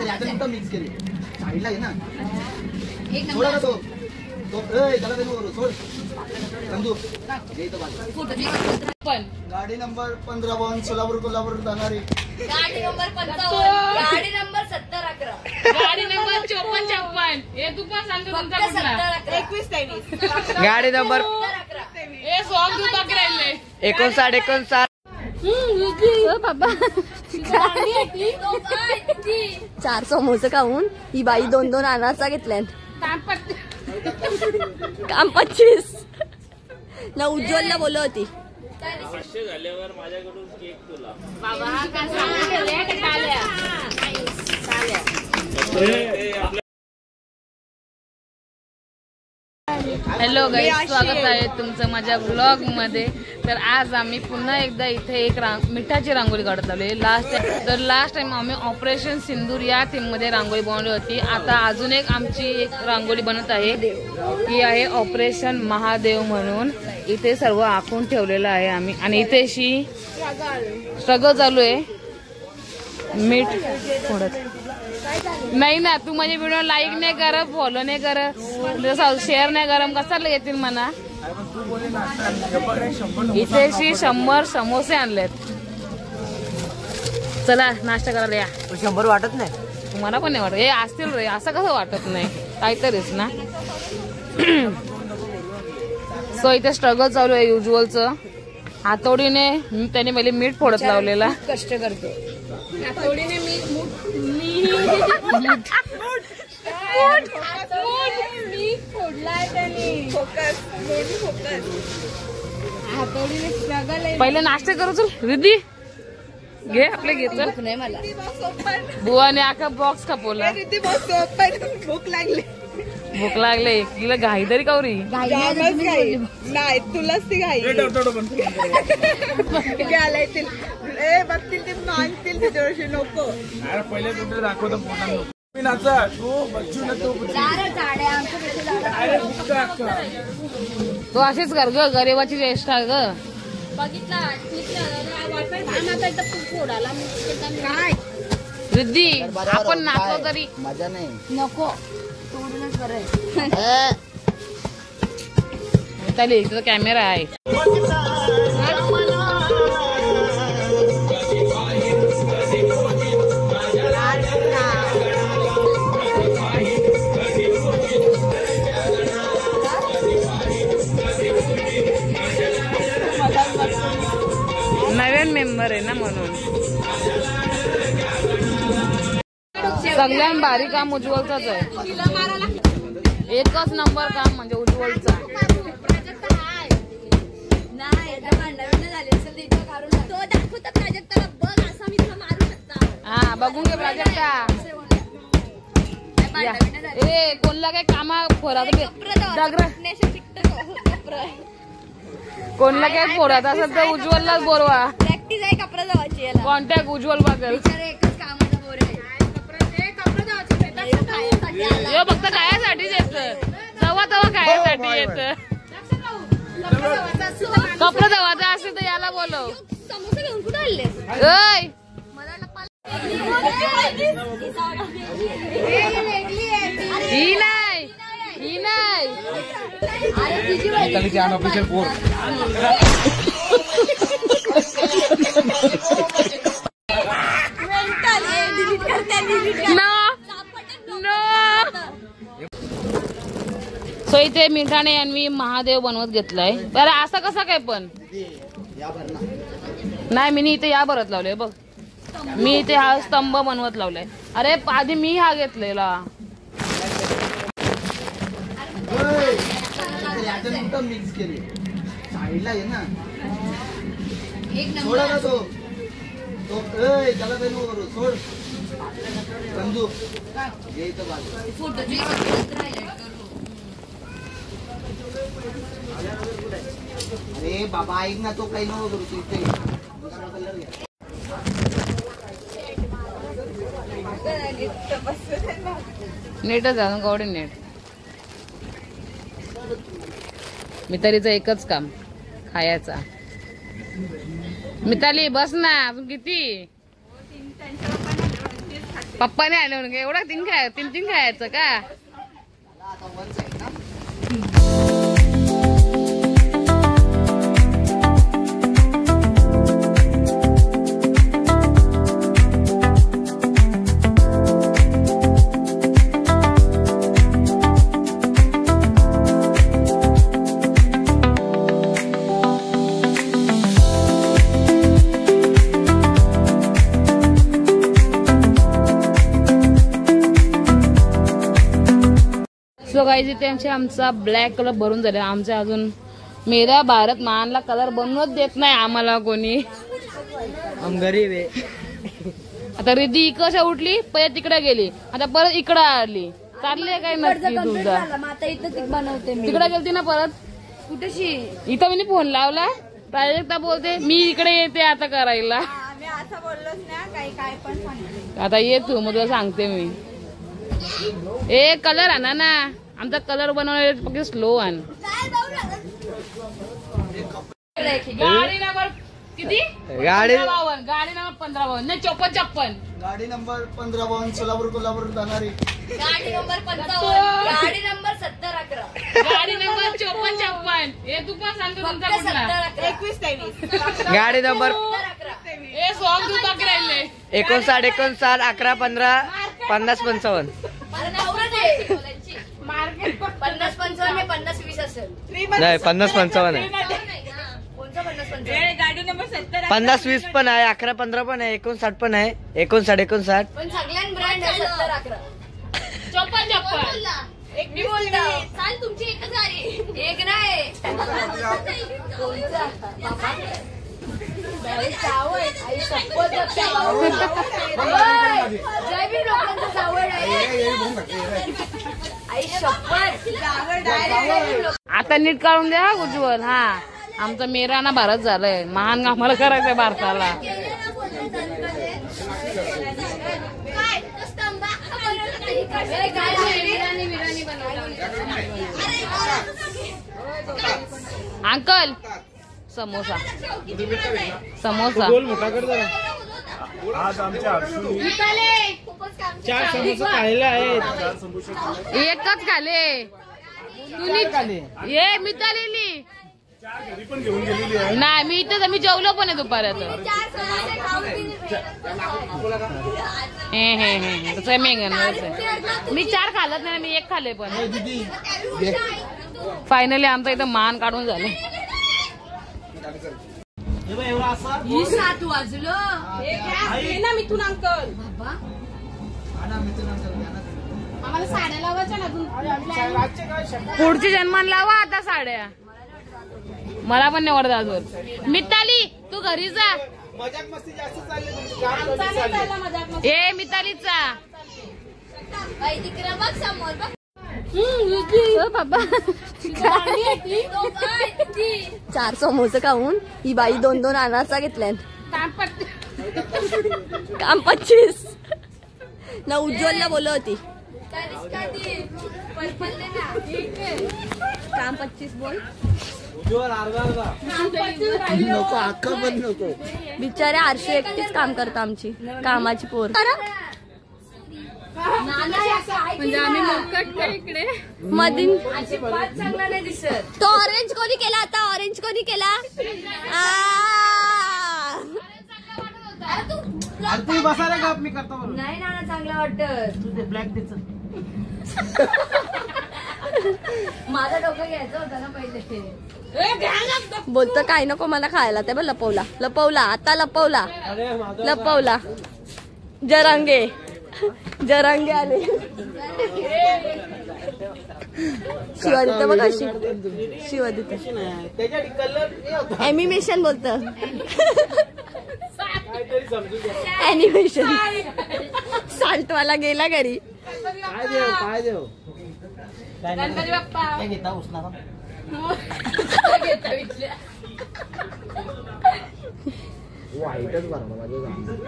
Mix केली साईडला आहे ना सोडा ना तो त्याला सोड समजू गाडी नंबर 15 सोलापूर जाणारी गाडी नंबर 55 गाडी नंबर 7011 गाडी नंबर 5456 हे तू पण सांगतो तुमचा कुठला 2123 गाडी नंबर 11 हे सॉंग तू तक राहिले 59 बाबा 4 समोसे खाऊन ही बाई 2 अनारसा घेतल्यात काम 25 ना उज्ज्वलला बोलत होती 500 झाल्यावर माझ्याकडून केक तुला बाबा का सांगितलं का टाळ्या हॅलो गाईज, स्वागत आहे तुमचं माझ्या ब्लॉग मध्ये। तर आज आम्ही पुन्हा एकदा इथे एक मिठाची रांगोळी काढत आलोय। लास्ट टाइम आम्ही ऑपरेशन सिंदूर या थीम मध्ये रांगोळी बनवली होती। आता अजून एक आमची एक रांगोळी बनत आहे, ती आहे ऑपरेशन महादेव म्हणून। इथे सर्व आखून ठेवलेलं आहे आम्ही, आणि इथे स्ट्रगल चालू आहे मीठ थोडं नाही ना। तू माझे व्हिडिओ लाईक नाही कर, फॉलो नाही कर, शेअर नाही कर, कसा येतील म्हणा। इथे 100 समोसे आणलेत। चला नाश्ता करायला या। 100 वाटत नाही तुम्हाला पण नाही वाटत? हे असतील रे, असं कसं वाटत नाही, काहीतरीच ना। सो इथे स्ट्रगल चालू आहे युजुअलचं। हातोडीने त्याने पहिले मीठ फोडत लावलेला, कष्ट करतो हातोडीने मीठ फोडलाय त्याने। हातोडीने स्ट्रगल आहे। पहिले नाश्ता करू चल रिद्धी, घे आपले घे चल। नाही मला बुवाने आखा बॉक्स खपवला। भूक लागली, भूक लागले तिला, घाई तरी कवरी नाही तुलाच ती घाई घ्यायला बघतील ते मागतील त्याच्यावर्षी नको पहिले कुठे दाखवतो तू अशीच कर ग, गरीबाची चेष्टा ग। रिद्धी आपण नाचलो तरी मजा नाही, नको मिताली इथं कॅमेरा आहे। नवीन मेंबर आहे ना म्हणून। सगळ्यात भारी काम उज्ज्वलच आहे, एकच नंबर काम म्हणजे उज्ज्वलचा। हा बघून घे प्राजक्ता। ए कोणला काय कामा फोरात कोणला काय फोरात असेल तर उज्ज्वललाच बोलवा। प्रॅक्टिस आहे कपडा जावाची, कॉन्टॅक्ट उज्ज्वल बघल। यो फक्त खायासाठीच येत, तवा खायासाठी येत। कपडे धवायचा असेल तर याला बोलव। समोसे घेऊन कुठे आले? ही नाही, ही नाही। सो इथे मिठाने यांनी महादेव बनवत घेतलाय। बरं असं कसं काय पण नाही, मी इथे या भरत लावले बघ, मी इथे हा स्तंभ बनवत लावलाय। अरे आधी मी हा घेतलेला। मिक्स केली साईडला आहे ना सोडा ना तो त्याला सोड समजू अरे बाबा ऐक ना, तो काही नको करू तू इथे नेटच आहे गौडी नेट। मितालीचं एकच काम खायचा। मिताली बस ना, अजून किती पप्पाने आले म्हणून एवढा तीन खायचं का? आता वन साईड ना. सो गाईज इथे आमचा ब्लॅक कलर भरून झाला. आमचा अजून मेरा भारत महानला कलर बनवूनच देत नाही आम्हाला कोणी. गरीब आहे. आता रिद्धी इकडच्या उठली परत तिकडे गेली आता परत इकडे आली. चालले काय नक्की तुझा? तिकडे गेलती ना परत कुठेशी. इथं मी फोन लावला प्राजक्ता बोलते मी इकडे येते आता करायला. असं बोललोच ना काय पण आता ये तू मग तुला सांगते मी. ए कलर आणा ना आमचा कलर बनवण्याला फक्त स्लो आण. गाडी नंबर किती? गाडी 52. गाडी नंबर 1552 नाही 54. गाडी नंबर 1552 सोलापूर जाणारी. गाडी नंबर 55. गाडी नंबर 7011. गाडी नंबर 5456. हे तू पण सांगतो तुमचा कुठला? 21-23. गाडी नंबर ए सॉंग तू टाक राहिले 59 11 15 50 55. 50-55 50-20 असेल. नाही 50 55 आहे. कोणतं 50-55? गाडी नंबर 70. 50 20 पण आहे 11 15 पण आहे 59 पण आहे 59 59. पण सगळ्यां ब्रँड 70-11. 54. एक मी बोलतो चाल तुमची एकच गाडी एक नाही. आई शपथ जयबीर लोकांचं सावड आहे. आई शपथ आता नीट काढून द्या उज्ज्वल. हा आमचा मेराना भारत झालाय महान आम्हाला करायचंय भारताला. अंकल समोसा आज आमच्या चार समोसे खायला आहेत. एकच खाले ये मितालीली नाही मी इथं मी जेवलो पण आहे दुपारात. तसं मेंगन मी 4 खालत नाही मी 1 खाल्ले पण. फायनली आमचा इथं मान काढून झालं. 7 वाजलो ना मिथून अंकल आम्हाला साड्या लावायच्या ना पुढच्या जन्मान लावा आता साड्या. मला पण नाही वाटत अजून. मिताली तू घरी जा. मजाक मस्ती जास्त चालली. ए मितालीचा तिकडे बघ समोर बघ. बाबा 4 समोसे खाऊन ही बाई 2-2 अनारसा घेतल्यान. काम 25 ना उज्ज्वलला बोलत होती काम 25 बोल. नको अक्का पण नको. बिचारे आरशी एकटीच काम करतो आमची कामाची पोर. म्हणजे आम्ही मोकट का इकडे मधीन चांगला नाही दिसत. तो ऑरेंज कोणी केला आता ऑरेंज कोणी केला? तू बसायला का मी करतो नाही ना चांगला वाटत. तुझे ब्लॅक द्यायचं. माझा डोकं घ्यायचं होतं ना पहिले. बोलतो काय नको मला खायला ते बघ लपवला आता लपवला जरांगे आले. शिवादित्य बघ अशी शिवादित्य ॲनिमेशन बोलत ॲनिमेशन. साल्टवाला गेला घरी. काय देव गणपती बाप्पा काय घेता उष्णा वाईटच बरं माझं.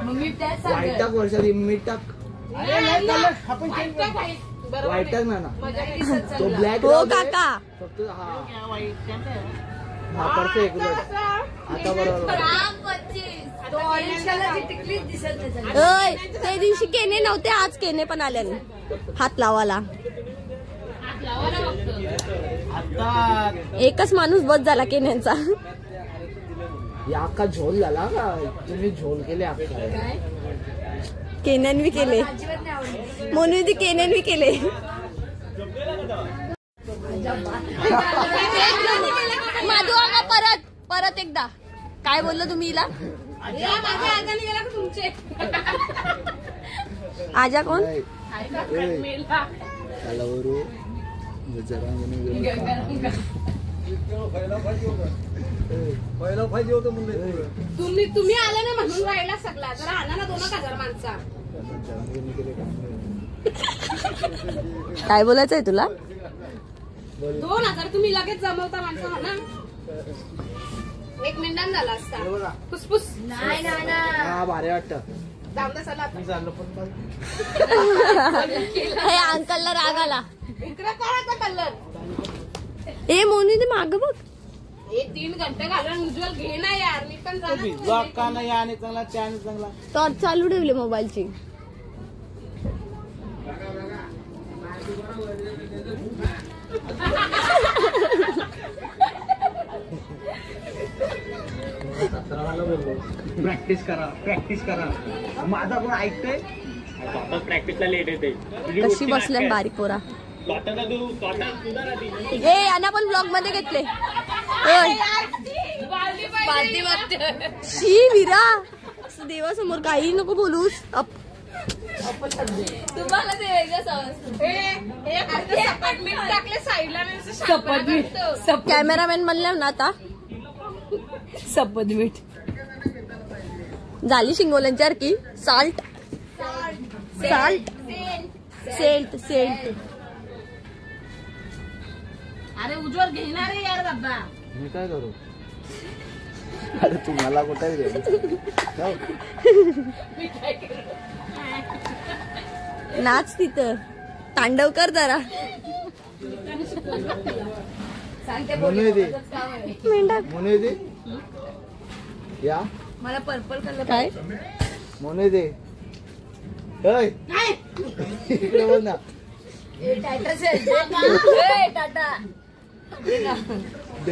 मग मी त्याच वाईटाक वर्षात मीटाक वाईटाक ना तो ब्लॅक हो काका फक्त हा परफेक्ट आता बरोबर. ओय, त्या दिवशी केने नव्हते, आज केने पण आले हात लावायला. एकच माणूस बस झाला केन्यांचा. अख्खा झोल झाला का तुम्ही? झोल केले अख्खा. केन्यान बी केले, मोनू केन्यान बी केले. माधू आगा परत परत एकदा काय बोललो तुम्ही हिला? आजा कोण? तुम्ही आले ना म्हणून राहिला सगळा. जरा आणा ना 2,000 माणसा. काय बोलायचंय तुला? 2,000 तुम्ही लगेच जमवता माणसं ना. 1 मिनिटात झाला असता. फुसफुस नाही ना. भारी वाटतं. हे अंकलला राग आला. इकडे करायचा कलर. ए मोनी ते माग बघ. 3 घंटे घालून उज्ज्वल घे ना यार. मी पण जाणार. का नाही आणि चांगला चॅन चांगला. टॉर्च चालू ठेवली मोबाईलची. प्रॅक्टिस करा. माझा कोण ऐकतोय? प्रॅक्टिसला लेट येते. कशी बसल्या बारीक पोरा. ए यांना पण ब्लॉग मध्ये घेतले. शी विरा देवासमोर काही नको बोलूस. तुम्हाला ते वेगळं टाकले साईडला. कॅमेरामॅन म्हणलं ना आता. सपद मीठ झाली शिंगोल्यांची सारखी. साल्ट सेंट. अरे उज्ज्वल घेणार आहे यार बाबा. मी काय करू? अरे तुम्हाला कुठे नाच तिथं तांडव कर जरा. मोने दे या. मला पर्पल कलर काय मोने दे. इकडे बोल ना.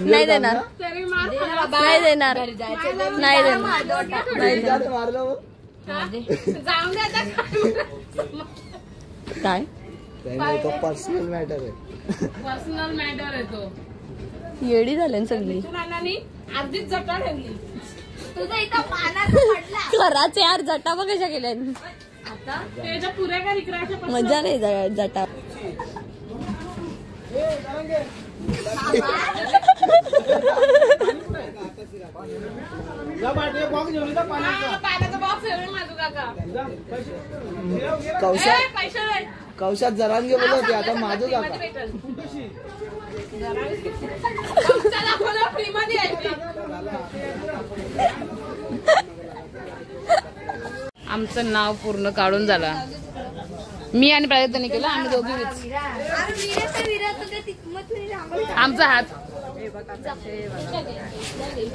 नाही देणार. मारलं काय पर्सनल मॅटर आहे. पर्सनल मॅटर आहे तो. येडी झाली सगळी. अर्धीच जटा ठेवली. तुझं इथं पाण्याचं पडला. खराच यार जटा बघ कशा केल्या. त्याच्या पुऱ्या का रिकरायच्या. मजा नाही जटा. पाण्याचा बॉक्स आहे माझू काका. कौशात जरांगे बोलत आता माझं काका. फ्री मध्ये आमचं नाव पूर्ण काढून झाला. मी आणि प्राजक्ताने केलं. आम्ही दोघी आमचा हात.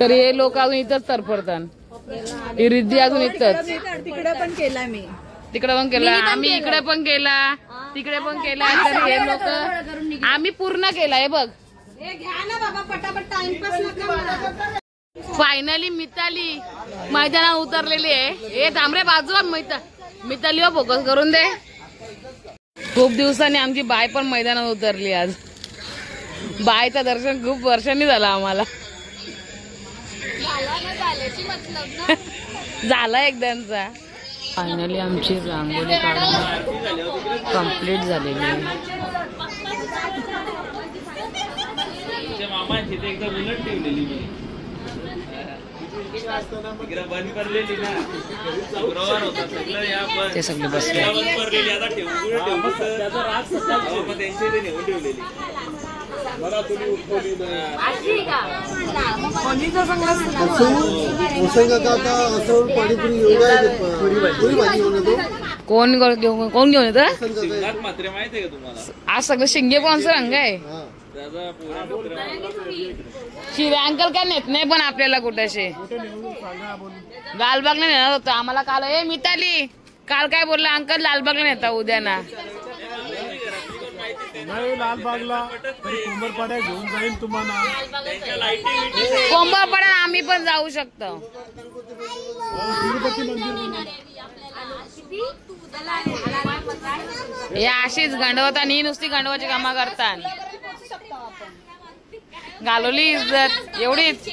तर हे लोक अजून इथंच तरफडतात. ही रिद्धी अजून इथंच. तिकडे पण केला मी. तिकडे पण केला. आम्ही इकडे पण केला. तिकडे पण केला. तर हे लोक आम्ही पूर्ण केला. हे बघ. घ्या ना बाबा पटापट टाइमपास नका. फायनली मिताली मैदानात उतरलेली आहे. हे थांबरे बाजूला मिताली हो फोकस करून दे. खूप दिवसांनी आमची बाय पण मैदानात उतरली. आज बायचं दर्शन खूप वर्षांनी झालं आम्हाला. झाला एकदाचा. फायनली आमची रांगोळी काढून कम्प्लीट झालेली आहे. ते सगळे बसले. कोण घेऊन येतं? आज सगळं शिंगे कोणचं रंग आहे. शिरे अंकल काय नेत नाही पण आपल्याला कुठेशी लालबागला नेणार होतं आम्हाला काल. ए मिताली काल काय बोलला अंकल लालबागला नेता उद्या ना. नाही लालबागला कोंबरपाड्या घेऊन जाईल तुम्हाला. कोंबरपाड्या आम्ही पण जाऊ शकतो. तिरुपती मंदिर या अशीच गंडवत आणि नुसती गंडवाची कामा करतात. घालवली इज्जत एवढीच.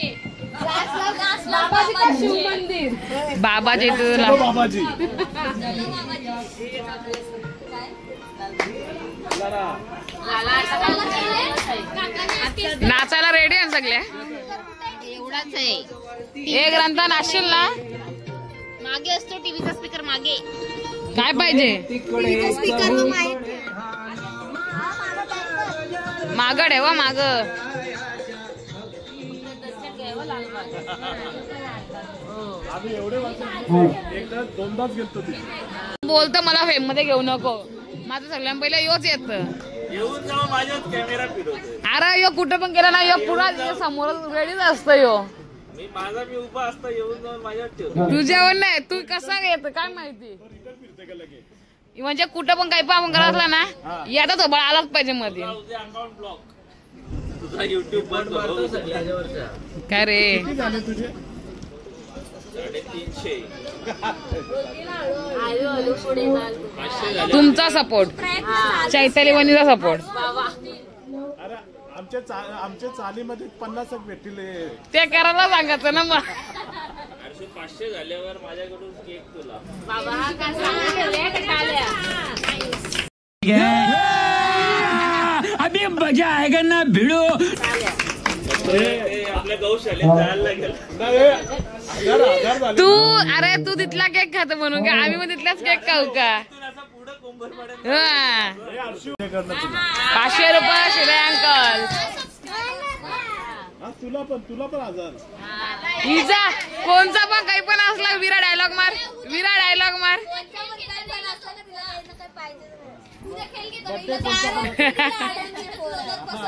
बाबाजी तुला बाबाजी नाचायला रेडी आहे सगळे. एवढाच आहे. एक ग्रंथ नाचशील ना. मागे असतो टीव्हीचा स्पीकर मागे. काय पाहिजे माग ठेवा माग. आम्ही एवढे एकदा दोनदाच गेलतो तिथे. बोलतो मला फेम मध्ये घेऊ नको. माझं सगळ्यां पहिले योच येत. येऊन जाऊन माझ्याच कॅमेरा फिरवतोय. अरे यो कुठं पण गेला ना यो पुढा समोर रेडीच असतं यो. मी उभा असतो येऊन जाऊन माझ्याच ठेवतो. तुझ्यावर नाही तू कसा येत काय माहिती. म्हणजे कुठं पण काही पण करत असला ना याचा थोबा आलाच पाहिजे मध्ये. अकाउंट ब्लॉक तुझा युट्यूब बंद करतो सगळ्या. काय रे किती झाले तुझे? 350. तुमचा सपोर्ट चैताली वनीचा सपोर्ट. अरे आमच्या चालीमध्ये 50 भेटतील. ते करायला सांगायचं ना मग. 500 झाल्यावर माझ्याकडून केक तुला. अभी मजा आएगा ना भिड़ो. आपल्या गौशालेत जायला लागेल. तू अरे तू तिथला केक खातो म्हणून का आम्ही मग तिथलाच केक खाऊ का. पुढे कोंबरपाड्या 500 रुपये शिरे अंकल. तुला पण 1000. हिजा कोणचा पण काही पण असला विरा डायलॉग मार. विरा डायलॉग मार.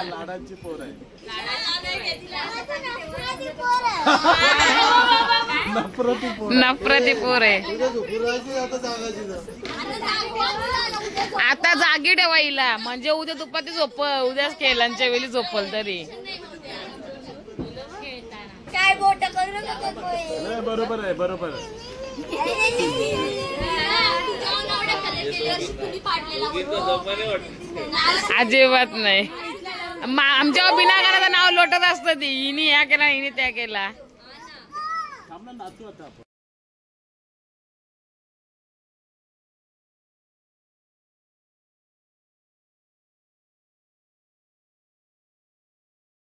लाडांची पोर आहे. नफरती पोर आहे. आता जागी ठेवा हिला म्हणजे उद्या दुपारी उद्याच केलांच्या वेळी झोपल तरी. काय बोट करू बरोबर आहे बरोबर आहे. अजिबात नाही. आमच्या बिना गाण्याचं नाव लोटत असतं ती. हिनी ह्या केला हिनी त्या केला. नाचू आता आपण.